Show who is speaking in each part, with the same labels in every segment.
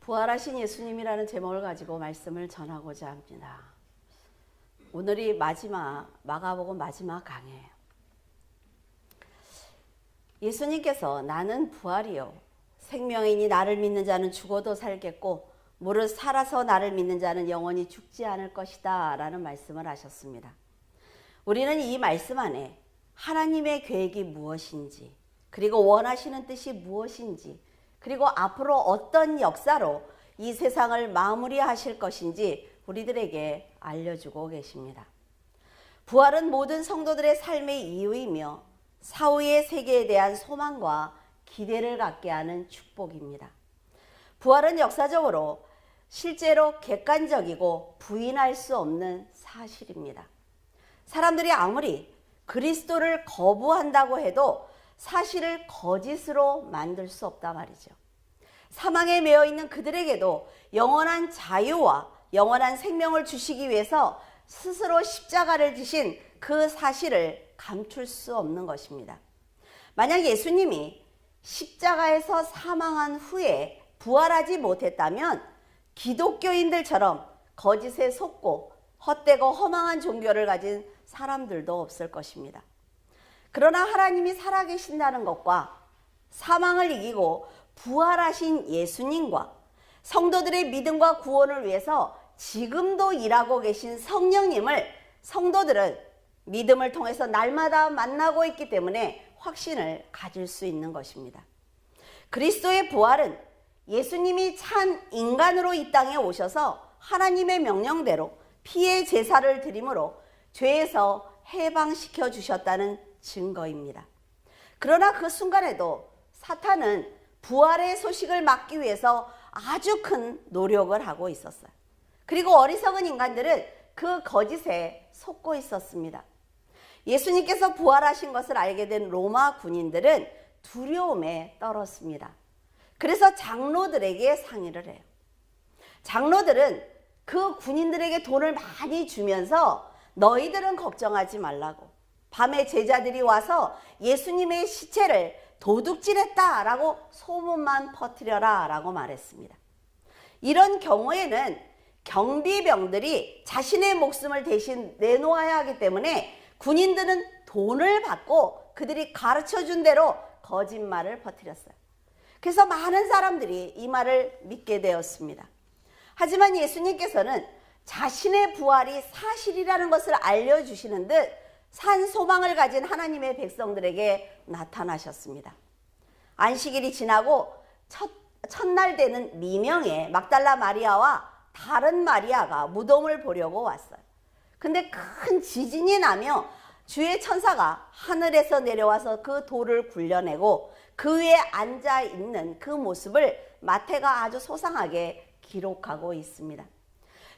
Speaker 1: 부활하신 예수님이라는 제목을 가지고 말씀을 전하고자 합니다. 오늘이 마가복음 마지막 강해예요. 예수님께서 나는 부활이요 생명이니 나를 믿는 자는 죽어도 살겠고 무릇 살아서 나를 믿는 자는 영원히 죽지 않을 것이다 라는 말씀을 하셨습니다. 우리는 이 말씀 안에 하나님의 계획이 무엇인지, 그리고 원하시는 뜻이 무엇인지, 그리고 앞으로 어떤 역사로 이 세상을 마무리하실 것인지 우리들에게 알려주고 계십니다. 부활은 모든 성도들의 삶의 이유이며 사후의 세계에 대한 소망과 기대를 갖게 하는 축복입니다. 부활은 역사적으로 실제로 객관적이고 부인할 수 없는 사실입니다. 사람들이 아무리 그리스도를 거부한다고 해도 사실을 거짓으로 만들 수 없다 말이죠. 사망에 매여 있는 그들에게도 영원한 자유와 영원한 생명을 주시기 위해서 스스로 십자가를 지신 그 사실을 감출 수 없는 것입니다. 만약 예수님이 십자가에서 사망한 후에 부활하지 못했다면 기독교인들처럼 거짓에 속고 헛되고 허망한 종교를 가진 사람들도 없을 것입니다. 그러나 하나님이 살아계신다는 것과 사망을 이기고 부활하신 예수님과 성도들의 믿음과 구원을 위해서 지금도 일하고 계신 성령님을 성도들은 믿음을 통해서 날마다 만나고 있기 때문에 확신을 가질 수 있는 것입니다. 그리스도의 부활은 예수님이 참 인간으로 이 땅에 오셔서 하나님의 명령대로 피의 제사를 드림으로 죄에서 해방시켜 주셨다는 증거입니다. 그러나 그 순간에도 사탄은 부활의 소식을 막기 위해서 아주 큰 노력을 하고 있었어요. 그리고 어리석은 인간들은 그 거짓에 속고 있었습니다. 예수님께서 부활하신 것을 알게 된 로마 군인들은 두려움에 떨었습니다. 그래서 장로들에게 상의를 해요. 장로들은 그 군인들에게 돈을 많이 주면서 너희들은 걱정하지 말라고, 밤에 제자들이 와서 예수님의 시체를 도둑질했다라고 소문만 퍼뜨려라 라고 말했습니다. 이런 경우에는 경비병들이 자신의 목숨을 대신 내놓아야 하기 때문에 군인들은 돈을 받고 그들이 가르쳐준 대로 거짓말을 퍼뜨렸어요. 그래서 많은 사람들이 이 말을 믿게 되었습니다. 하지만 예수님께서는 자신의 부활이 사실이라는 것을 알려주시는 듯 산 소망을 가진 하나님의 백성들에게 나타나셨습니다. 안식일이 지나고 첫날 되는 미명에 막달라 마리아와 다른 마리아가 무덤을 보려고 왔어요. 근데 큰 지진이 나며 주의 천사가 하늘에서 내려와서 그 돌을 굴려내고 그 위에 앉아 있는 그 모습을 마태가 아주 소상하게 기록하고 있습니다.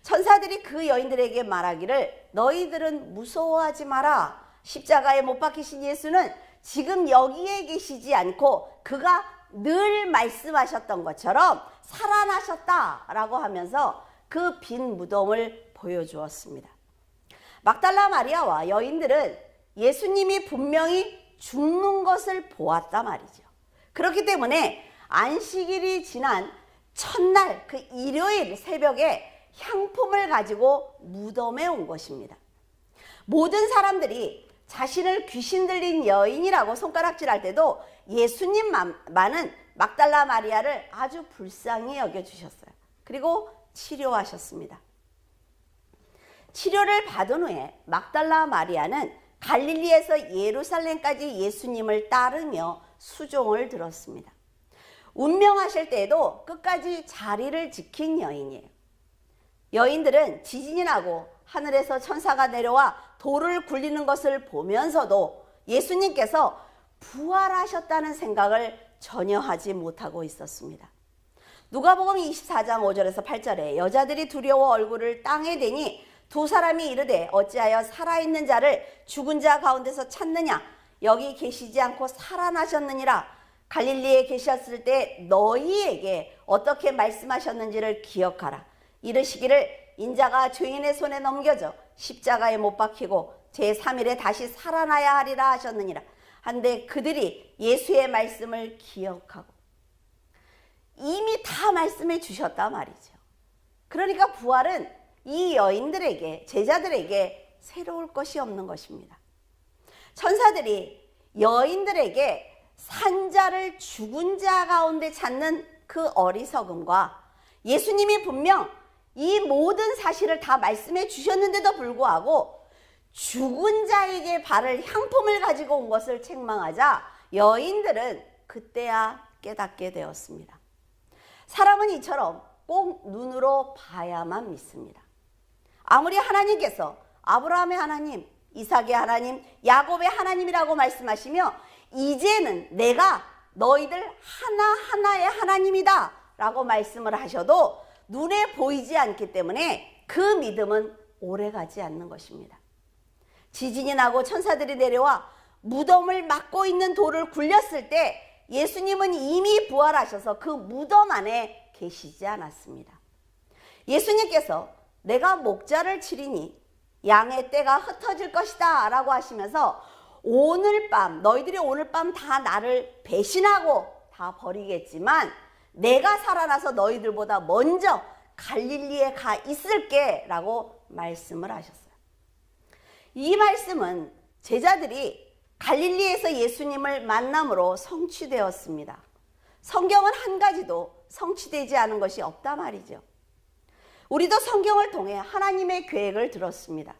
Speaker 1: 천사들이 그 여인들에게 말하기를 너희들은 무서워하지 마라. 십자가에 못 박히신 예수는 지금 여기에 계시지 않고 그가 늘 말씀하셨던 것처럼 살아나셨다라고 하면서 그 빈 무덤을 보여주었습니다. 막달라 마리아와 여인들은 예수님이 분명히 죽는 것을 보았단 말이죠. 그렇기 때문에 안식일이 지난 첫날 그 일요일 새벽에 향품을 가지고 무덤에 온 것입니다. 모든 사람들이 자신을 귀신 들린 여인이라고 손가락질할 때도 예수님만은 막달라 마리아를 아주 불쌍히 여겨주셨어요. 그리고 치료하셨습니다. 치료를 받은 후에 막달라 마리아는 갈릴리에서 예루살렘까지 예수님을 따르며 수종을 들었습니다. 운명하실 때에도 끝까지 자리를 지킨 여인이에요. 여인들은 지진이 나고 하늘에서 천사가 내려와 돌을 굴리는 것을 보면서도 예수님께서 부활하셨다는 생각을 전혀 하지 못하고 있었습니다. 누가복음 24장 5절에서 8절에 여자들이 두려워 얼굴을 땅에 대니 두 사람이 이르되 어찌하여 살아있는 자를 죽은 자 가운데서 찾느냐 여기 계시지 않고 살아나셨느니라. 갈릴리에 계셨을 때 너희에게 어떻게 말씀하셨는지를 기억하라. 이르시기를 인자가 죄인의 손에 넘겨져 십자가에 못 박히고 제3일에 다시 살아나야 하리라 하셨느니라. 한데 그들이 예수의 말씀을 기억하고 이미 다 말씀해 주셨단 말이죠. 그러니까 부활은 이 여인들에게, 제자들에게 새로울 것이 없는 것입니다. 천사들이 여인들에게 산자를 죽은 자 가운데 찾는 그 어리석음과 예수님이 분명 이 모든 사실을 다 말씀해 주셨는데도 불구하고 죽은 자에게 바를 향품을 가지고 온 것을 책망하자 여인들은 그때야 깨닫게 되었습니다. 사람은 이처럼 꼭 눈으로 봐야만 믿습니다. 아무리 하나님께서 아브라함의 하나님, 이삭의 하나님, 야곱의 하나님이라고 말씀하시며 이제는 내가 너희들 하나하나의 하나님이다 라고 말씀을 하셔도 눈에 보이지 않기 때문에 그 믿음은 오래가지 않는 것입니다. 지진이 나고 천사들이 내려와 무덤을 막고 있는 돌을 굴렸을 때 예수님은 이미 부활하셔서 그 무덤 안에 계시지 않았습니다. 예수님께서 내가 목자를 치리니 양의 떼가 흩어질 것이다 라고 하시면서 오늘 밤, 너희들이 오늘 밤 다 나를 배신하고 다 버리겠지만 내가 살아나서 너희들보다 먼저 갈릴리에 가 있을게 라고 말씀을 하셨어요. 이 말씀은 제자들이 갈릴리에서 예수님을 만남으로 성취되었습니다. 성경은 한 가지도 성취되지 않은 것이 없다 말이죠. 우리도 성경을 통해 하나님의 계획을 들었습니다.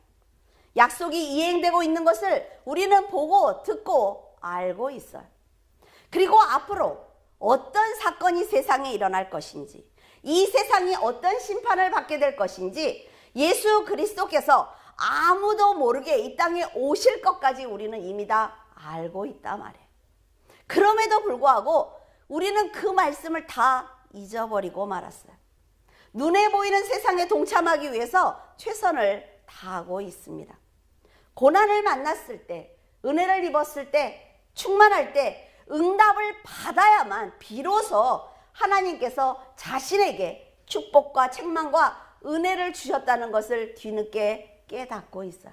Speaker 1: 약속이 이행되고 있는 것을 우리는 보고 듣고 알고 있어요. 그리고 앞으로 어떤 사건이 세상에 일어날 것인지, 이 세상이 어떤 심판을 받게 될 것인지 예수 그리스도께서 아무도 모르게 이 땅에 오실 것까지 우리는 이미 다 알고 있단 말이에요. 그럼에도 불구하고 우리는 그 말씀을 다 잊어버리고 말았어요. 눈에 보이는 세상에 동참하기 위해서 최선을 다하고 있습니다. 고난을 만났을 때, 은혜를 입었을 때, 충만할 때 응답을 받아야만 비로소 하나님께서 자신에게 축복과 책망과 은혜를 주셨다는 것을 뒤늦게 깨닫고 있어요.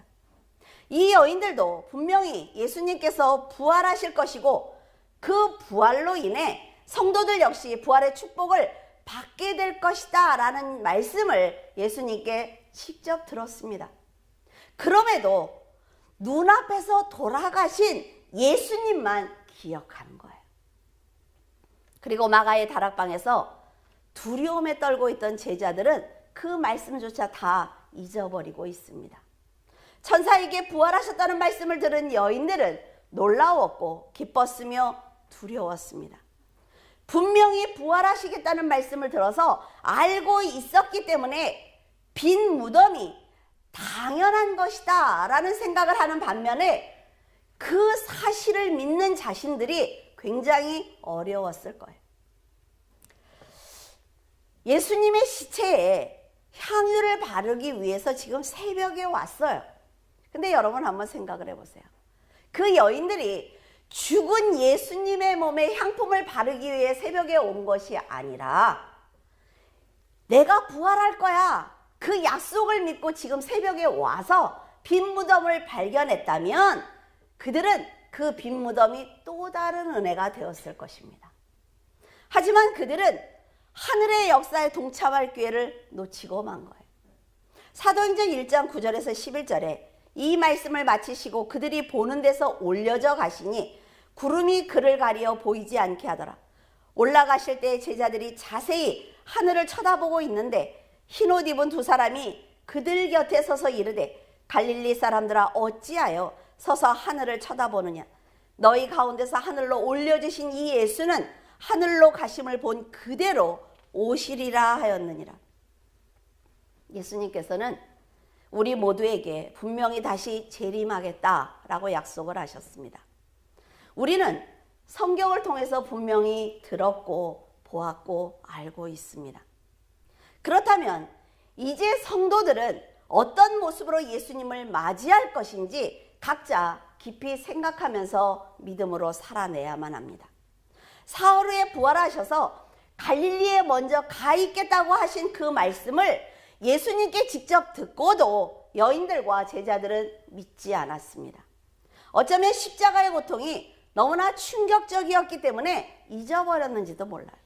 Speaker 1: 이 여인들도 분명히 예수님께서 부활하실 것이고 그 부활로 인해 성도들 역시 부활의 축복을 받게 될 것이다 라는 말씀을 예수님께 직접 들었습니다. 그럼에도 눈앞에서 돌아가신 예수님만 기억하는 거예요. 그리고 마가의 다락방에서 두려움에 떨고 있던 제자들은 그 말씀조차 다 잊어버리고 있습니다. 천사에게 부활하셨다는 말씀을 들은 여인들은 놀라웠고 기뻤으며 두려웠습니다. 분명히 부활하시겠다는 말씀을 들어서 알고 있었기 때문에 빈 무덤이 당연한 것이다 라는 생각을 하는 반면에 그 사실을 믿는 자신들이 굉장히 어려웠을 거예요. 예수님의 시체에 향유를 바르기 위해서 지금 새벽에 왔어요. 근데 여러분 한번 생각을 해보세요. 그 여인들이 죽은 예수님의 몸에 향품을 바르기 위해 새벽에 온 것이 아니라 내가 부활할 거야. 그 약속을 믿고 지금 새벽에 와서 빈 무덤을 발견했다면 그들은 그 빈 무덤이 또 다른 은혜가 되었을 것입니다. 하지만 그들은 하늘의 역사에 동참할 기회를 놓치고 만 거예요. 사도행전 1장 9절에서 11절에 이 말씀을 마치시고 그들이 보는 데서 올려져 가시니 구름이 그를 가리어 보이지 않게 하더라. 올라가실 때 제자들이 자세히 하늘을 쳐다보고 있는데 흰옷 입은 두 사람이 그들 곁에 서서 이르되 갈릴리 사람들아 어찌하여 서서 하늘을 쳐다보느냐. 너희 가운데서 하늘로 올려주신 이 예수는 하늘로 가심을 본 그대로 오시리라 하였느니라. 예수님께서는 우리 모두에게 분명히 다시 재림하겠다라고 약속을 하셨습니다. 우리는 성경을 통해서 분명히 들었고 보았고 알고 있습니다. 그렇다면 이제 성도들은 어떤 모습으로 예수님을 맞이할 것인지 각자 깊이 생각하면서 믿음으로 살아내야만 합니다. 사흘 후에 부활하셔서 갈릴리에 먼저 가 있겠다고 하신 그 말씀을 예수님께 직접 듣고도 여인들과 제자들은 믿지 않았습니다. 어쩌면 십자가의 고통이 너무나 충격적이었기 때문에 잊어버렸는지도 몰라요.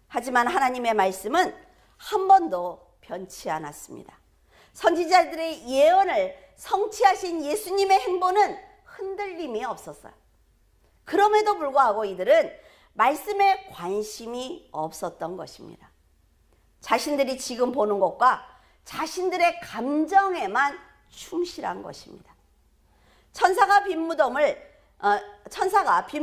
Speaker 1: 하지만 하나님의 말씀은 한 번도 변치 않았습니다. 선지자들의 예언을 성취하신 예수님의 행보는 흔들림이 없었어요. 그럼에도 불구하고 이들은 말씀에 관심이 없었던 것입니다. 자신들이 지금 보는 것과 자신들의 감정에만 충실한 것입니다. 천사가 빈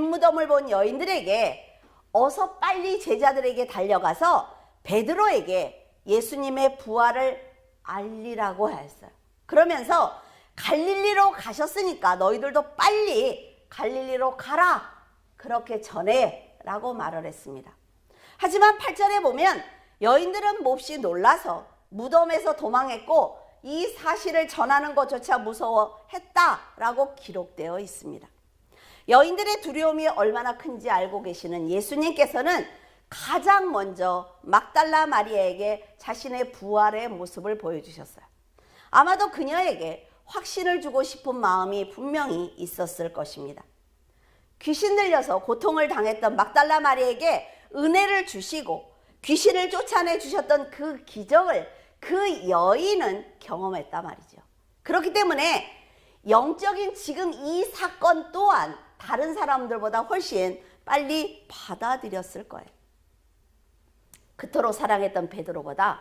Speaker 1: 무덤을 본 여인들에게 어서 빨리 제자들에게 달려가서 베드로에게 예수님의 부활을 알리라고 했어요. 그러면서 갈릴리로 가셨으니까 너희들도 빨리 갈릴리로 가라. 그렇게 전해 라고 말을 했습니다. 하지만 8절에 보면 여인들은 몹시 놀라서 무덤에서 도망했고 이 사실을 전하는 것조차 무서워했다라고 기록되어 있습니다. 여인들의 두려움이 얼마나 큰지 알고 계시는 예수님께서는 가장 먼저 막달라 마리아에게 자신의 부활의 모습을 보여주셨어요. 아마도 그녀에게 확신을 주고 싶은 마음이 분명히 있었을 것입니다. 귀신 들려서 고통을 당했던 막달라 마리아에게 은혜를 주시고 귀신을 쫓아내 주셨던 그 기적을 그 여인은 경험했단 말이죠. 그렇기 때문에 영적인 지금 이 사건 또한 다른 사람들보다 훨씬 빨리 받아들였을 거예요. 그토록 사랑했던 베드로보다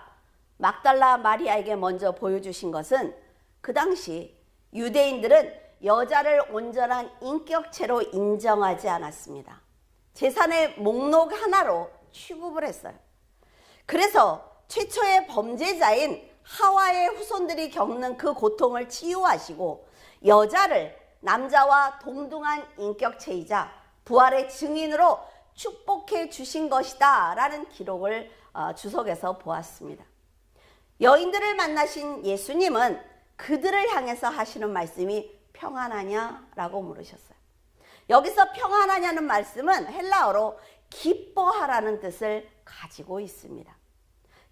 Speaker 1: 막달라 마리아에게 먼저 보여주신 것은 그 당시 유대인들은 여자를 온전한 인격체로 인정하지 않았습니다. 재산의 목록 하나로 취급을 했어요. 그래서 최초의 범죄자인 하와의 후손들이 겪는 그 고통을 치유하시고 여자를 남자와 동등한 인격체이자 부활의 증인으로 축복해 주신 것이다 라는 기록을 주석에서 보았습니다. 여인들을 만나신 예수님은 그들을 향해서 하시는 말씀이 평안하냐 라고 물으셨어요. 여기서 평안하냐는 말씀은 헬라어로 기뻐하라는 뜻을 가지고 있습니다.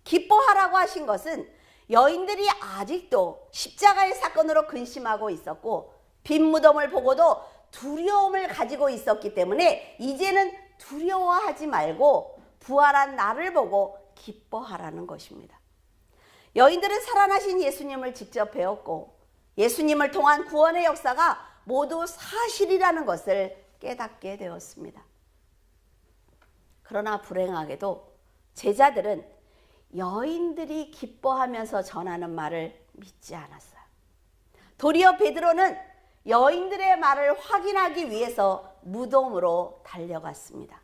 Speaker 1: 기뻐하라고 하신 것은 여인들이 아직도 십자가의 사건으로 근심하고 있었고 빈 무덤을 보고도 두려움을 가지고 있었기 때문에 이제는 두려워하지 말고 부활한 나를 보고 기뻐하라는 것입니다. 여인들은 살아나신 예수님을 직접 배웠고 예수님을 통한 구원의 역사가 모두 사실이라는 것을 깨닫게 되었습니다. 그러나 불행하게도 제자들은 여인들이 기뻐하면서 전하는 말을 믿지 않았어요. 도리어 베드로는 여인들의 말을 확인하기 위해서 무덤으로 달려갔습니다.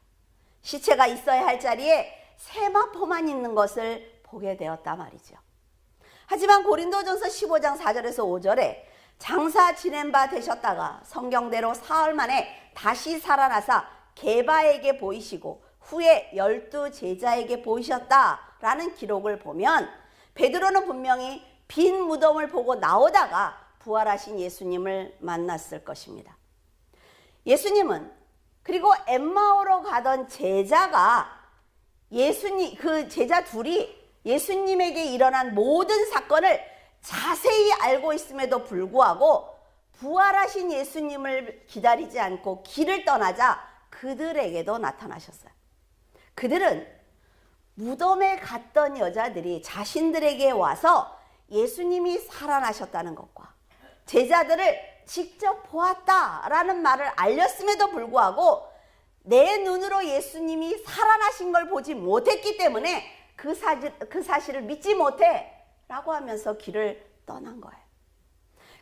Speaker 1: 시체가 있어야 할 자리에 세마포만 있는 것을 보게 되었다 말이죠. 하지만 고린도전서 15장 4절에서 5절에 장사 지낸 바 되셨다가 성경대로 사흘 만에 다시 살아나사 게바에게 보이시고 후에 12 제자에게 보이셨다라는 기록을 보면 베드로는 분명히 빈 무덤을 보고 나오다가 부활하신 예수님을 만났을 것입니다. 예수님은 그리고 엠마오로 가던 제자가 그 제자 둘이 예수님에게 일어난 모든 사건을 자세히 알고 있음에도 불구하고 부활하신 예수님을 기다리지 않고 길을 떠나자 그들에게도 나타나셨어요. 그들은 무덤에 갔던 여자들이 자신들에게 와서 예수님이 살아나셨다는 것과 제자들을 직접 보았다라는 말을 알렸음에도 불구하고 내 눈으로 예수님이 살아나신 걸 보지 못했기 때문에 그 사실을 믿지 못해 라고 하면서 길을 떠난 거예요.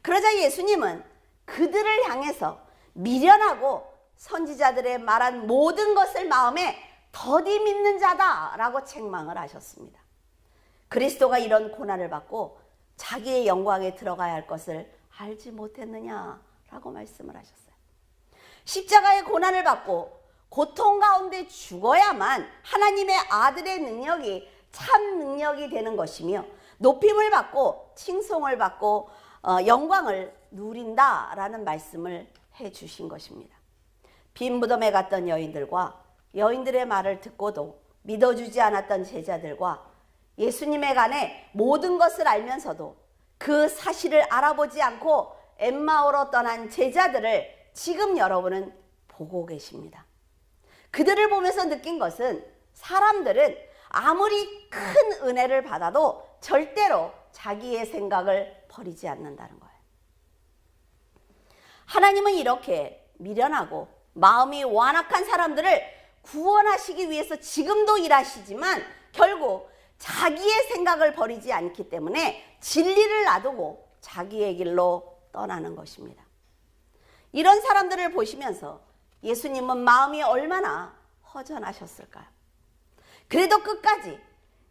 Speaker 1: 그러자 예수님은 그들을 향해서 미련하고 선지자들의 말한 모든 것을 마음에 더디 믿는 자다 라고 책망을 하셨습니다. 그리스도가 이런 고난을 받고 자기의 영광에 들어가야 할 것을 알지 못했느냐라고 말씀을 하셨어요. 십자가의 고난을 받고 고통 가운데 죽어야만 하나님의 아들의 능력이 참 능력이 되는 것이며 높임을 받고 칭송을 받고 영광을 누린다라는 말씀을 해주신 것입니다. 빈 무덤에 갔던 여인들과 여인들의 말을 듣고도 믿어주지 않았던 제자들과 예수님에 관해 모든 것을 알면서도 그 사실을 알아보지 않고 엠마오로 떠난 제자들을 지금 여러분은 보고 계십니다. 그들을 보면서 느낀 것은 사람들은 아무리 큰 은혜를 받아도 절대로 자기의 생각을 버리지 않는다는 거예요. 하나님은 이렇게 미련하고 마음이 완악한 사람들을 구원하시기 위해서 지금도 일하시지만 결국 자기의 생각을 버리지 않기 때문에 진리를 놔두고 자기의 길로 떠나는 것입니다. 이런 사람들을 보시면서 예수님은 마음이 얼마나 허전하셨을까요? 그래도 끝까지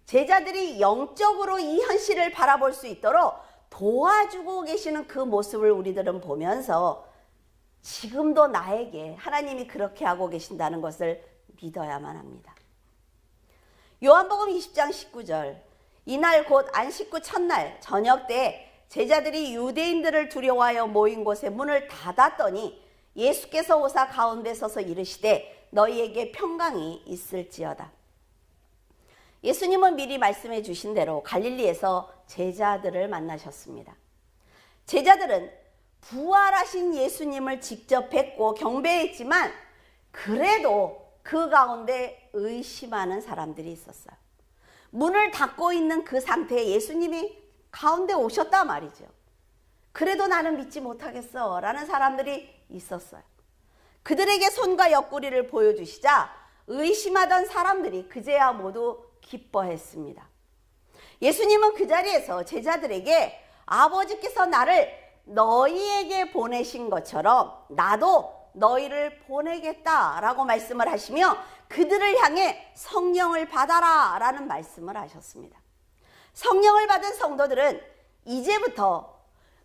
Speaker 1: 제자들이 영적으로 이 현실을 바라볼 수 있도록 도와주고 계시는 그 모습을 우리들은 보면서 지금도 나에게 하나님이 그렇게 하고 계신다는 것을 믿어야만 합니다. 요한복음 20장 19절, 이날 곧 안식구 첫날 저녁 때 제자들이 유대인들을 두려워하여 모인 곳에 문을 닫았더니 예수께서 오사 가운데 서서 이르시되 너희에게 평강이 있을지어다. 예수님은 미리 말씀해 주신 대로 갈릴리에서 제자들을 만나셨습니다. 제자들은 부활하신 예수님을 직접 뵙고 경배했지만 그래도 그 가운데 의심하는 사람들이 있었어요. 문을 닫고 있는 그 상태에 예수님이 가운데 오셨단 말이죠. 그래도 나는 믿지 못하겠어 라는 사람들이 있었어요. 그들에게 손과 옆구리를 보여주시자 의심하던 사람들이 그제야 모두 기뻐했습니다. 예수님은 그 자리에서 제자들에게 아버지께서 나를 너희에게 보내신 것처럼 나도 너희를 보내겠다라고 말씀을 하시며 그들을 향해 성령을 받아라 라는 말씀을 하셨습니다. 성령을 받은 성도들은 이제부터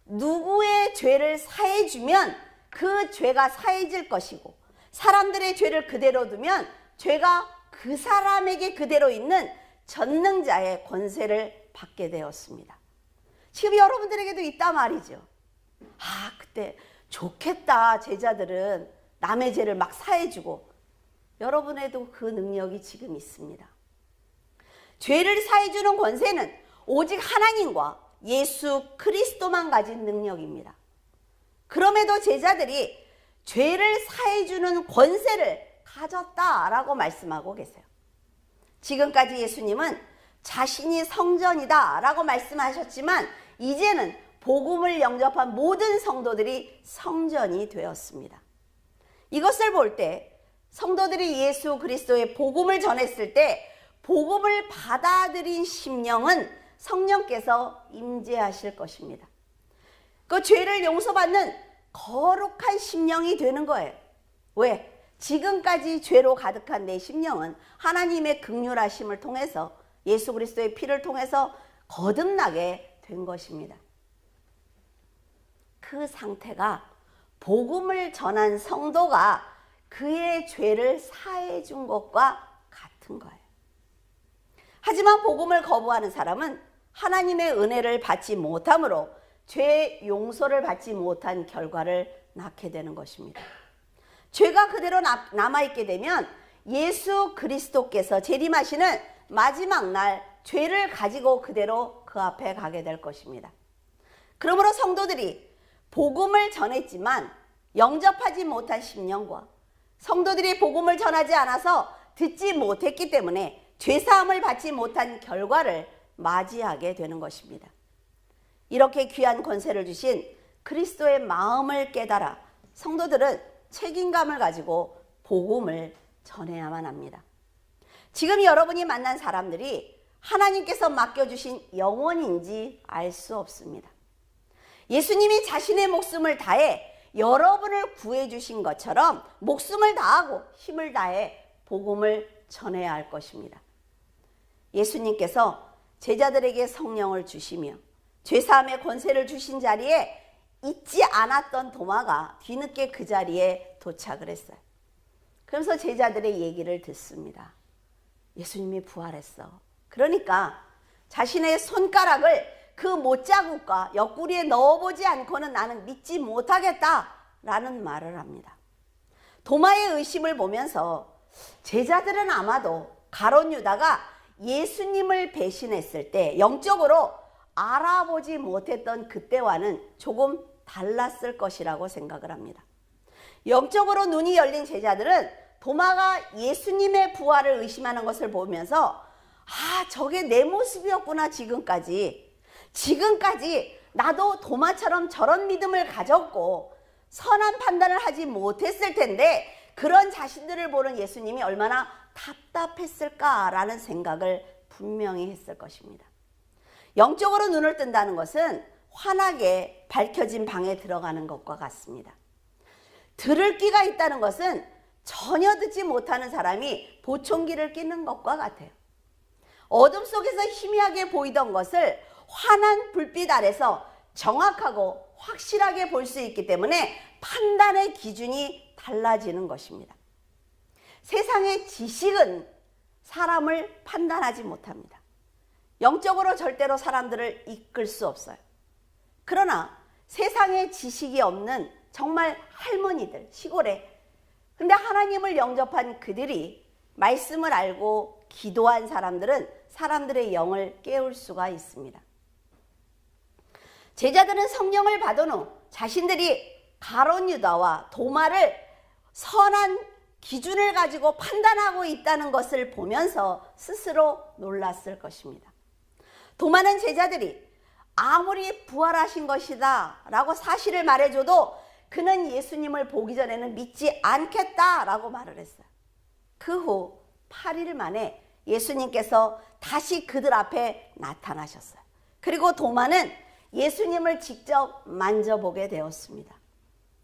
Speaker 1: 누구의 죄를 사해주면 그 죄가 사해질 것이고 사람들의 죄를 그대로 두면 죄가 그 사람에게 그대로 있는 전능자의 권세를 받게 되었습니다. 지금 여러분들에게도 있단 말이죠. 그때 좋겠다. 제자들은 남의 죄를 막 사해주고 여러분에도 그 능력이 지금 있습니다. 죄를 사해주는 권세는 오직 하나님과 예수 그리스도만 가진 능력입니다. 그럼에도 제자들이 죄를 사해주는 권세를 가졌다라고 말씀하고 계세요. 지금까지 예수님은 자신이 성전이다 라고 말씀하셨지만 이제는 복음을 영접한 모든 성도들이 성전이 되었습니다. 이것을 볼 때 성도들이 예수 그리스도의 복음을 전했을 때 복음을 받아들인 심령은 성령께서 임재하실 것입니다. 그 죄를 용서받는 거룩한 심령이 되는 거예요. 왜? 지금까지 죄로 가득한 내 심령은 하나님의 긍휼하심을 통해서 예수 그리스도의 피를 통해서 거듭나게 된 것입니다. 그 상태가 복음을 전한 성도가 그의 죄를 사해 준 것과 같은 거예요. 하지만 복음을 거부하는 사람은 하나님의 은혜를 받지 못함으로 죄 용서를 받지 못한 결과를 낳게 되는 것입니다. 죄가 그대로 남아있게 되면 예수 그리스도께서 재림하시는 마지막 날 죄를 가지고 그대로 그 앞에 가게 될 것입니다. 그러므로 성도들이 복음을 전했지만 영접하지 못한 심령과 성도들이 복음을 전하지 않아서 듣지 못했기 때문에 죄사함을 받지 못한 결과를 맞이하게 되는 것입니다. 이렇게 귀한 권세를 주신 그리스도의 마음을 깨달아 성도들은 책임감을 가지고 복음을 전해야만 합니다. 지금 여러분이 만난 사람들이 하나님께서 맡겨주신 영혼인지 알 수 없습니다. 예수님이 자신의 목숨을 다해 여러분을 구해주신 것처럼 목숨을 다하고 힘을 다해 복음을 전해야 할 것입니다. 예수님께서 제자들에게 성령을 주시며 죄사함의 권세를 주신 자리에 잊지 않았던 도마가 뒤늦게 그 자리에 도착을 했어요. 그러면서 제자들의 얘기를 듣습니다. 예수님이 부활했어. 그러니까 자신의 손가락을 그 못자국과 옆구리에 넣어보지 않고는 나는 믿지 못하겠다라는 말을 합니다. 도마의 의심을 보면서 제자들은 아마도 가룟 유다가 예수님을 배신했을 때 영적으로 알아보지 못했던 그때와는 조금 달랐을 것이라고 생각을 합니다. 영적으로 눈이 열린 제자들은 도마가 예수님의 부활을 의심하는 것을 보면서 저게 내 모습이었구나. 지금까지 나도 도마처럼 저런 믿음을 가졌고 선한 판단을 하지 못했을 텐데 그런 자신들을 보는 예수님이 얼마나 답답했을까라는 생각을 분명히 했을 것입니다. 영적으로 눈을 뜬다는 것은 환하게 밝혀진 방에 들어가는 것과 같습니다. 들을 귀가 있다는 것은 전혀 듣지 못하는 사람이 보청기를 끼는 것과 같아요. 어둠 속에서 희미하게 보이던 것을 환한 불빛 아래서 정확하고 확실하게 볼 수 있기 때문에 판단의 기준이 달라지는 것입니다. 세상의 지식은 사람을 판단하지 못합니다. 영적으로 절대로 사람들을 이끌 수 없어요. 그러나 세상에 지식이 없는 정말 할머니들, 시골에 근데 하나님을 영접한 그들이 말씀을 알고 기도한 사람들은 사람들의 영을 깨울 수가 있습니다. 제자들은 성령을 받은 후 자신들이 가룟 유다와 도마를 선한 기준을 가지고 판단하고 있다는 것을 보면서 스스로 놀랐을 것입니다. 도마는 제자들이 아무리 부활하신 것이다 라고 사실을 말해줘도 그는 예수님을 보기 전에는 믿지 않겠다 라고 말을 했어요. 그 후 8일 만에 예수님께서 다시 그들 앞에 나타나셨어요. 그리고 도마는 예수님을 직접 만져보게 되었습니다.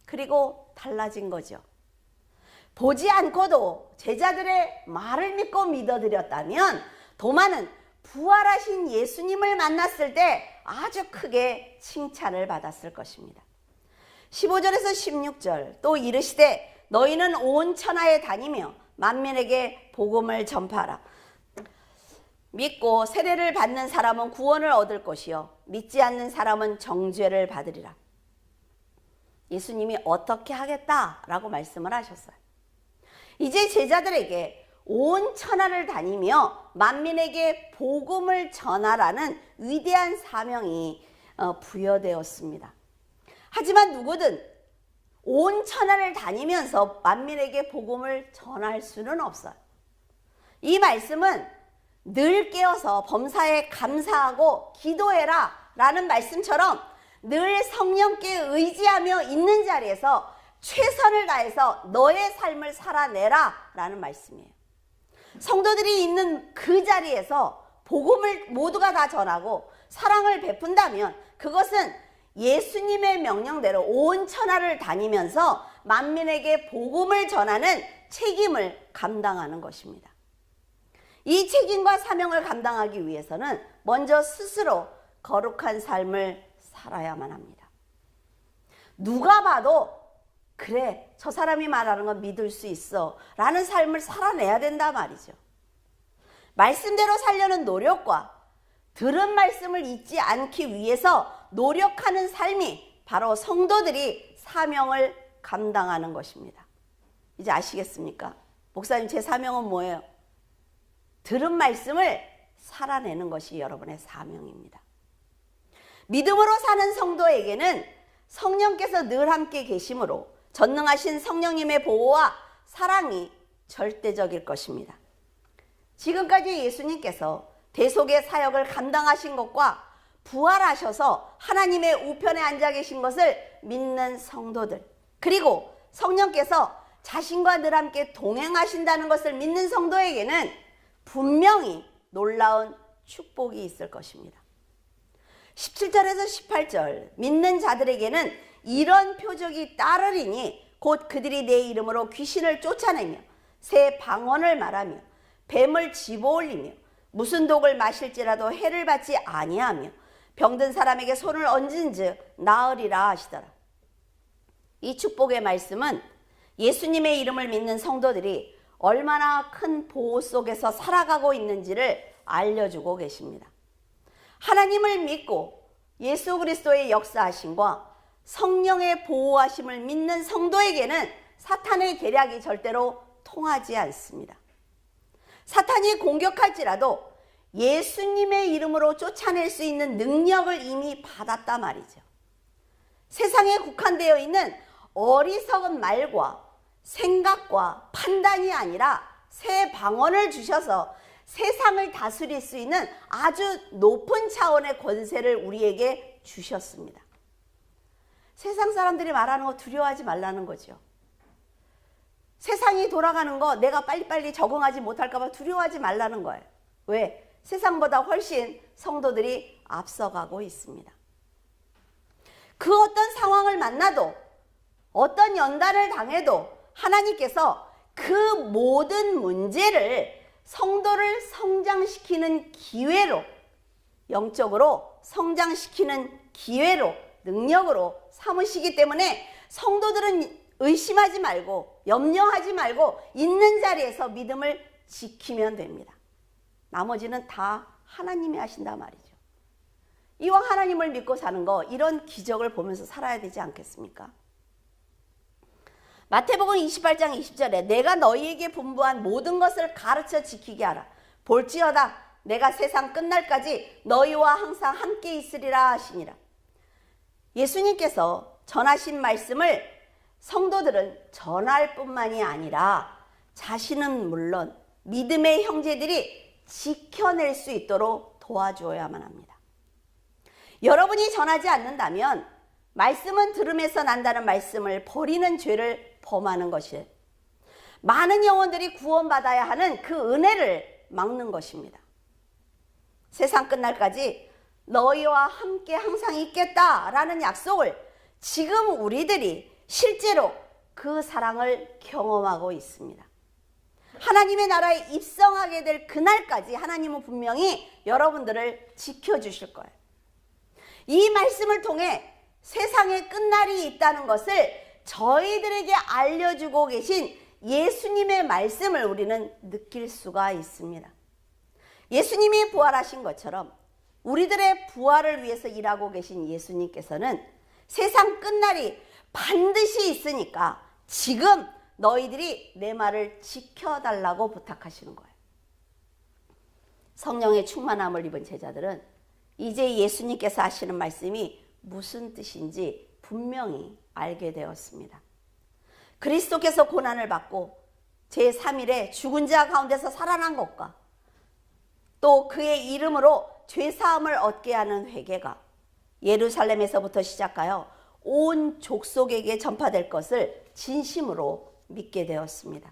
Speaker 1: 그리고 달라진 거죠. 보지 않고도 제자들의 말을 믿고 믿어드렸다면 도마는 부활하신 예수님을 만났을 때 아주 크게 칭찬을 받았을 것입니다. 15절에서 16절 또 이르시되 너희는 온 천하에 다니며 만민에게 복음을 전파하라. 믿고 세례를 받는 사람은 구원을 얻을 것이요 믿지 않는 사람은 정죄를 받으리라. 예수님이 어떻게 하겠다라고 말씀을 하셨어요. 이제 제자들에게 온 천하를 다니며 만민에게 복음을 전하라는 위대한 사명이 부여되었습니다. 하지만 누구든 온 천하를 다니면서 만민에게 복음을 전할 수는 없어요. 이 말씀은 늘 깨어서 범사에 감사하고 기도해라 라는 말씀처럼 늘 성령께 의지하며 있는 자리에서 최선을 다해서 너의 삶을 살아내라 라는 말씀이에요. 성도들이 있는 그 자리에서 복음을 모두가 다 전하고 사랑을 베푼다면 그것은 예수님의 명령대로 온 천하를 다니면서 만민에게 복음을 전하는 책임을 감당하는 것입니다. 이 책임과 사명을 감당하기 위해서는 먼저 스스로 거룩한 삶을 살아야만 합니다. 누가 봐도 그래 저 사람이 말하는 건 믿을 수 있어 라는 삶을 살아내야 된다 말이죠. 말씀대로 살려는 노력과 들은 말씀을 잊지 않기 위해서 노력하는 삶이 바로 성도들이 사명을 감당하는 것입니다. 이제 아시겠습니까? 목사님 제 사명은 뭐예요? 들은 말씀을 살아내는 것이 여러분의 사명입니다. 믿음으로 사는 성도에게는 성령께서 늘 함께 계심으로 전능하신 성령님의 보호와 사랑이 절대적일 것입니다. 지금까지 예수님께서 대속의 사역을 감당하신 것과 부활하셔서 하나님의 우편에 앉아 계신 것을 믿는 성도들, 그리고 성령께서 자신과 늘 함께 동행하신다는 것을 믿는 성도에게는 분명히 놀라운 축복이 있을 것입니다. 17절에서 18절 믿는 자들에게는 이런 표적이 따르리니 곧 그들이 내 이름으로 귀신을 쫓아내며 새 방언을 말하며 뱀을 집어올리며 무슨 독을 마실지라도 해를 받지 아니하며 병든 사람에게 손을 얹은즉 나으리라 하시더라. 이 축복의 말씀은 예수님의 이름을 믿는 성도들이 얼마나 큰 보호 속에서 살아가고 있는지를 알려주고 계십니다. 하나님을 믿고 예수 그리스도의 역사하심과 성령의 보호하심을 믿는 성도에게는 사탄의 계략이 절대로 통하지 않습니다. 사탄이 공격할지라도 예수님의 이름으로 쫓아낼 수 있는 능력을 이미 받았단 말이죠. 세상에 국한되어 있는 어리석은 말과 생각과 판단이 아니라 새 방언을 주셔서 세상을 다스릴 수 있는 아주 높은 차원의 권세를 우리에게 주셨습니다. 세상 사람들이 말하는 거 두려워하지 말라는 거죠. 세상이 돌아가는 거 내가 빨리빨리 적응하지 못할까 봐 두려워하지 말라는 거예요. 왜? 세상보다 훨씬 성도들이 앞서가고 있습니다. 그 어떤 상황을 만나도 어떤 연단을 당해도 하나님께서 그 모든 문제를 성도를 성장시키는 기회로, 영적으로 성장시키는 기회로, 능력으로 삼으시기 때문에 성도들은 의심하지 말고 염려하지 말고 있는 자리에서 믿음을 지키면 됩니다. 나머지는 다 하나님이 하신다 말이죠. 이왕 하나님을 믿고 사는 거 이런 기적을 보면서 살아야 되지 않겠습니까? 마태복음 28장 20절에 내가 너희에게 분부한 모든 것을 가르쳐 지키게 하라. 볼지어다 내가 세상 끝날까지 너희와 항상 함께 있으리라 하시니라. 예수님께서 전하신 말씀을 성도들은 전할 뿐만이 아니라 자신은 물론 믿음의 형제들이 지켜낼 수 있도록 도와줘야만 합니다. 여러분이 전하지 않는다면 말씀은 들음에서 난다는 말씀을 버리는 죄를 범하는 것이에요. 많은 영혼들이 구원받아야 하는 그 은혜를 막는 것입니다. 세상 끝날까지 너희와 함께 항상 있겠다라는 약속을 지금 우리들이 실제로 그 사랑을 경험하고 있습니다. 하나님의 나라에 입성하게 될 그날까지 하나님은 분명히 여러분들을 지켜주실 거예요. 이 말씀을 통해 세상의 끝날이 있다는 것을 저희들에게 알려주고 계신 예수님의 말씀을 우리는 느낄 수가 있습니다. 예수님이 부활하신 것처럼 우리들의 부활을 위해서 일하고 계신 예수님께서는 세상 끝날이 반드시 있으니까 지금 너희들이 내 말을 지켜달라고 부탁하시는 거예요. 성령의 충만함을 입은 제자들은 이제 예수님께서 하시는 말씀이 무슨 뜻인지 분명히 알게 되었습니다. 그리스도께서 고난을 받고 제3일에 죽은 자 가운데서 살아난 것과 또 그의 이름으로 죄사함을 얻게 하는 회개가 예루살렘에서부터 시작하여 온 족속에게 전파될 것을 진심으로 믿게 되었습니다.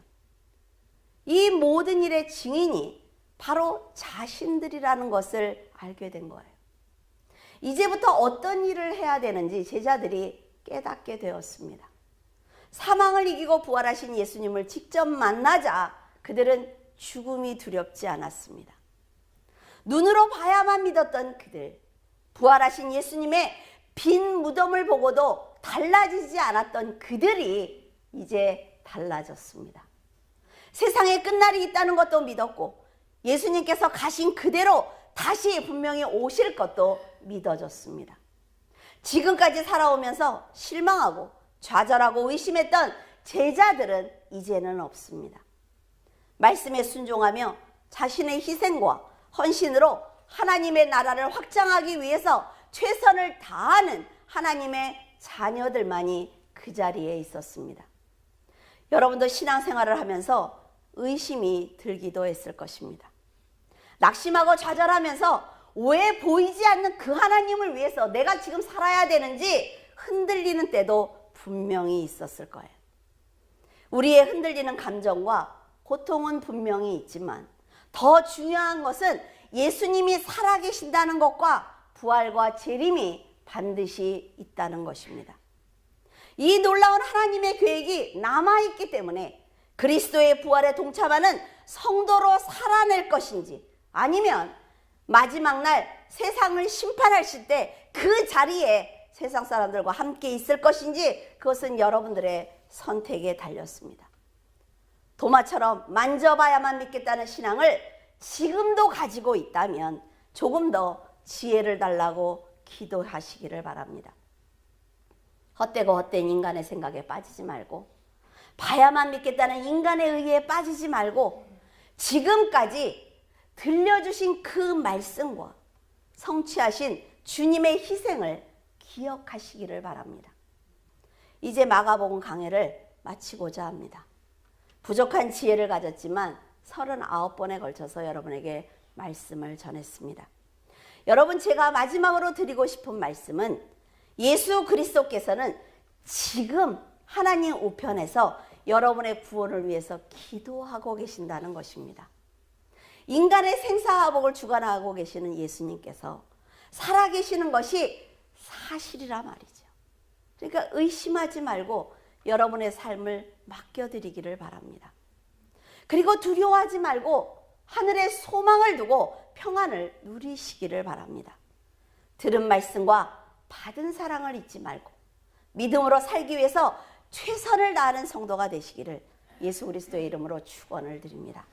Speaker 1: 이 모든 일의 증인이 바로 자신들이라는 것을 알게 된 거예요. 이제부터 어떤 일을 해야 되는지 제자들이 깨닫게 되었습니다. 사망을 이기고 부활하신 예수님을 직접 만나자 그들은 죽음이 두렵지 않았습니다. 눈으로 봐야만 믿었던 그들, 부활하신 예수님의 빈 무덤을 보고도 달라지지 않았던 그들이 이제 달라졌습니다. 세상에 끝날이 있다는 것도 믿었고 예수님께서 가신 그대로 다시 분명히 오실 것도 믿어졌습니다. 지금까지 살아오면서 실망하고 좌절하고 의심했던 제자들은 이제는 없습니다. 말씀에 순종하며 자신의 희생과 헌신으로 하나님의 나라를 확장하기 위해서 최선을 다하는 하나님의 자녀들만이 그 자리에 있었습니다. 여러분도 신앙생활을 하면서 의심이 들기도 했을 것입니다. 낙심하고 좌절하면서 왜 보이지 않는 그 하나님을 위해서 내가 지금 살아야 되는지 흔들리는 때도 분명히 있었을 거예요. 우리의 흔들리는 감정과 고통은 분명히 있지만 더 중요한 것은 예수님이 살아계신다는 것과 부활과 재림이 반드시 있다는 것입니다. 이 놀라운 하나님의 계획이 남아있기 때문에 그리스도의 부활에 동참하는 성도로 살아낼 것인지 아니면 마지막 날 세상을 심판하실 때 그 자리에 세상 사람들과 함께 있을 것인지 그것은 여러분들의 선택에 달렸습니다. 도마처럼 만져봐야만 믿겠다는 신앙을 지금도 가지고 있다면 조금 더 지혜를 달라고 기도하시기를 바랍니다. 헛되고 헛된 인간의 생각에 빠지지 말고 봐야만 믿겠다는 인간의 의의에 빠지지 말고 지금까지 들려주신 그 말씀과 성취하신 주님의 희생을 기억하시기를 바랍니다. 이제 마가복음 강해를 마치고자 합니다. 부족한 지혜를 가졌지만 39번에 걸쳐서 여러분에게 말씀을 전했습니다. 여러분, 제가 마지막으로 드리고 싶은 말씀은 예수 그리스도께서는 지금 하나님 우편에서 여러분의 구원을 위해서 기도하고 계신다는 것입니다. 인간의 생사화복을 주관하고 계시는 예수님께서 살아계시는 것이 사실이라 말이죠. 그러니까 의심하지 말고 여러분의 삶을 맡겨드리기를 바랍니다. 그리고 두려워하지 말고 하늘에 소망을 두고 평안을 누리시기를 바랍니다. 들은 말씀과 받은 사랑을 잊지 말고 믿음으로 살기 위해서 최선을 다하는 성도가 되시기를 예수 그리스도의 이름으로 축원을 드립니다.